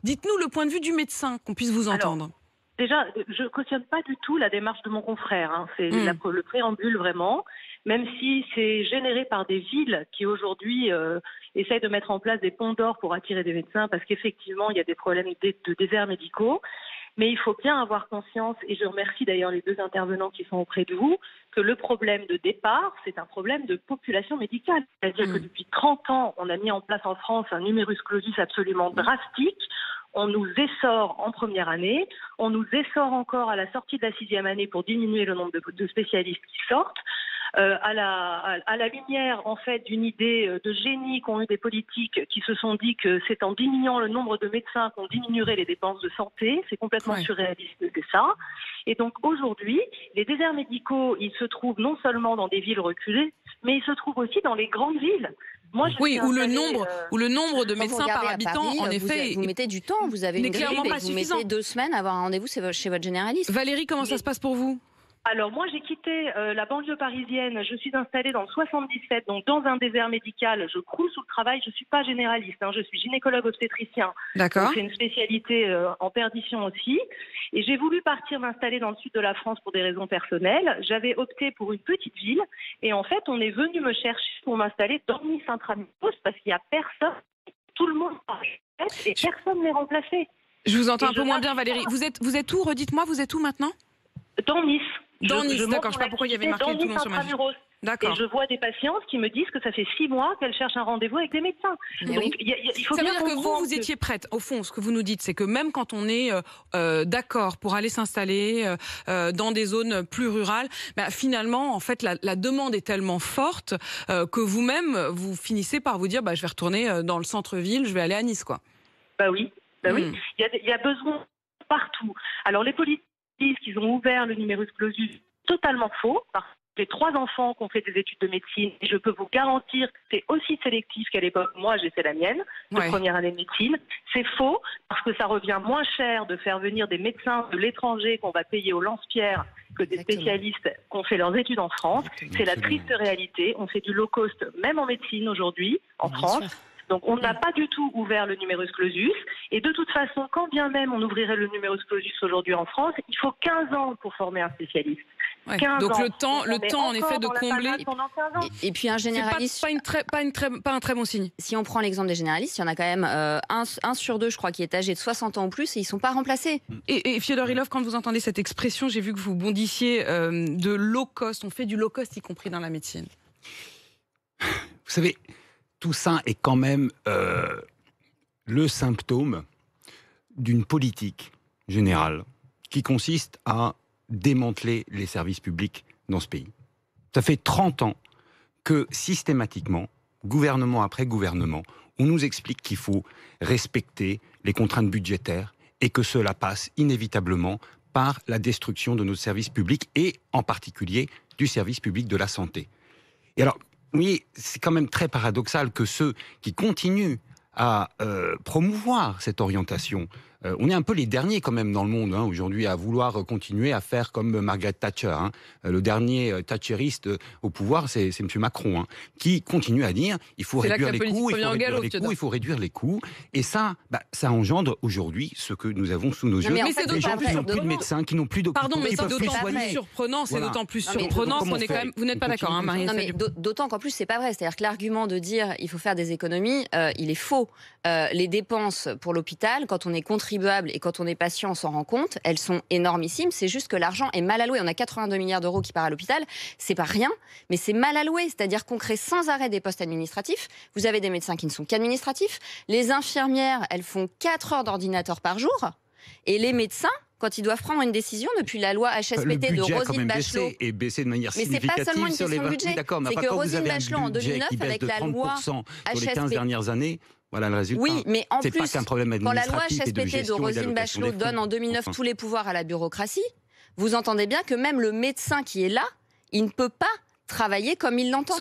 Dites-nous le point de vue du médecin, qu'on puisse vous entendre. Alors, déjà, je ne cautionne pas du tout la démarche de mon confrère. Hein. C'est le préambule vraiment, même si c'est généré par des villes qui aujourd'hui essayent de mettre en place des ponts d'or pour attirer des médecins parce qu'effectivement, il y a des problèmes de déserts médicaux. Mais il faut bien avoir conscience, et je remercie d'ailleurs les deux intervenants qui sont auprès de vous, que le problème de départ, c'est un problème de population médicale. C'est-à-dire que depuis 30 ans, on a mis en place en France un numerus clausus absolument drastique. On nous essore en première année, on nous essore encore à la sortie de la 6e année pour diminuer le nombre de spécialistes qui sortent. À la lumière en fait d'une idée de génie qu'ont eu des politiques qui se sont dit que c'est en diminuant le nombre de médecins qu'on diminuerait les dépenses de santé. C'est complètement surréaliste que ça. Et donc aujourd'hui, les déserts médicaux, ils se trouvent non seulement dans des villes reculées, mais ils se trouvent aussi dans les grandes villes. Moi, où le nombre de médecins par habitant, Paris, en effet, vous mettez du temps. Vous avez une grille, vous mettez 2 semaines à avoir un rendez-vous chez votre généraliste. Valérie, comment ça se passe pour vous ? Alors moi j'ai quitté la banlieue parisienne, je suis installée dans le 77, donc dans un désert médical, je croule sous le travail, je ne suis pas généraliste, hein, je suis gynécologue obstétricien. D'accord. C'est une spécialité en perdition aussi. Et j'ai voulu partir m'installer dans le sud de la France pour des raisons personnelles. J'avais opté pour une petite ville et en fait on est venu me chercher pour m'installer dans Nice intramuros parce qu'il n'y a personne, tout le monde parle et personne n'est remplacé. Je vous entends un peu moins bien Valérie. Vous êtes où ? Redites-moi, vous êtes où maintenant ? Dans Nice. Dans Nice, d'accord, je ne sais pas pourquoi il y avait marqué Toulon sur ma fiche. D'accord. Et je vois des patientes qui me disent que ça fait 6 mois qu'elles cherchent un rendez-vous avec des médecins. Donc, il faut ça bien veut dire que vous étiez prête. Au fond, ce que vous nous dites, c'est que même quand on est d'accord pour aller s'installer dans des zones plus rurales, finalement, en fait, la demande est tellement forte que vous-même, vous finissez par vous dire je vais retourner dans le centre-ville, je vais aller à Nice, quoi. Oui. Il y a besoin partout. Alors, les politiques disent qu'ils ont ouvert le numerus clausus, totalement faux, parce que j'ai 3 enfants qui ont fait des études de médecine et je peux vous garantir que c'est aussi sélectif qu'à l'époque. Moi, j'ai fait la mienne, de première année de médecine. C'est faux parce que ça revient moins cher de faire venir des médecins de l'étranger qu'on va payer au lance-pierre que des spécialistes qui ont fait leurs études en France. C'est la triste réalité. On fait du low cost, même en médecine aujourd'hui, en France. Donc on n'a pas du tout ouvert le numerus clausus. Et de toute façon, quand bien même on ouvrirait le numerus clausus aujourd'hui en France, il faut 15 ans pour former un spécialiste. Ouais. Donc le temps en effet de combler. Et puis un généraliste, c'est pas un très bon signe. Si on prend l'exemple des généralistes, il y en a quand même un sur 2, je crois, qui est âgé de 60 ans ou plus et ils sont pas remplacés. Et Fiodor Ilov, quand vous entendez cette expression, j'ai vu que vous bondissiez de low cost. On fait du low cost, y compris dans la médecine. Vous savez, tout ça est quand même le symptôme d'une politique générale qui consiste à démanteler les services publics dans ce pays. Ça fait 30 ans que systématiquement, gouvernement après gouvernement, on nous explique qu'il faut respecter les contraintes budgétaires et que cela passe inévitablement par la destruction de nos services publics et en particulier du service public de la santé. Et alors, oui, c'est quand même très paradoxal que ceux qui continuent à promouvoir cette orientation, on est un peu les derniers quand même dans le monde aujourd'hui à vouloir continuer à faire comme Margaret Thatcher. Le dernier thatcheriste au pouvoir, c'est M. Macron, qui continue à dire il faut réduire les coûts, il faut réduire les coûts. Et ça, ça engendre aujourd'hui ce que nous avons sous nos yeux. Mais les gens qui n'ont plus de médecins, qui n'ont plus d'hôpitaux, pardon, mais qui c'est peuvent plus soigner. Surprenant, c'est d'autant plus Non, mais surprenant qu'on est quand même. Vous n'êtes pas d'accord, Marie? Non, mais d'autant qu'en plus c'est pas vrai. C'est-à-dire que l'argument de dire il faut faire des économies, il est faux. Les dépenses pour l'hôpital, quand on est contribuable et quand on est patient, on s'en rend compte, elles sont énormissimes. C'est juste que l'argent est mal alloué. On a 82 milliards d'euros qui part à l'hôpital. C'est pas rien, mais c'est mal alloué. C'est-à-dire qu'on crée sans arrêt des postes administratifs. Vous avez des médecins qui ne sont qu'administratifs. Les infirmières, elles font 4 heures d'ordinateur par jour. Et les médecins, quand ils doivent prendre une décision depuis la loi HSPT de Roselyne Bachelot. Et baisser de manière mais c'est pas seulement une sur les question de budget. D'accord, mais C'est que quand vous Roselyne avez Bachelot en 2009 avec la loi sur les 15 HSPT. dernières années, voilà le résultat. Oui, mais en c'est plus, pas qu'un problème quand la loi administratif et de HSPT de gestion et Roselyne d'allocation Bachelot des donne fonds. en 2009 tous les pouvoirs à la bureaucratie, vous entendez bien que même le médecin qui est là, il ne peut pas travailler comme il l'entend.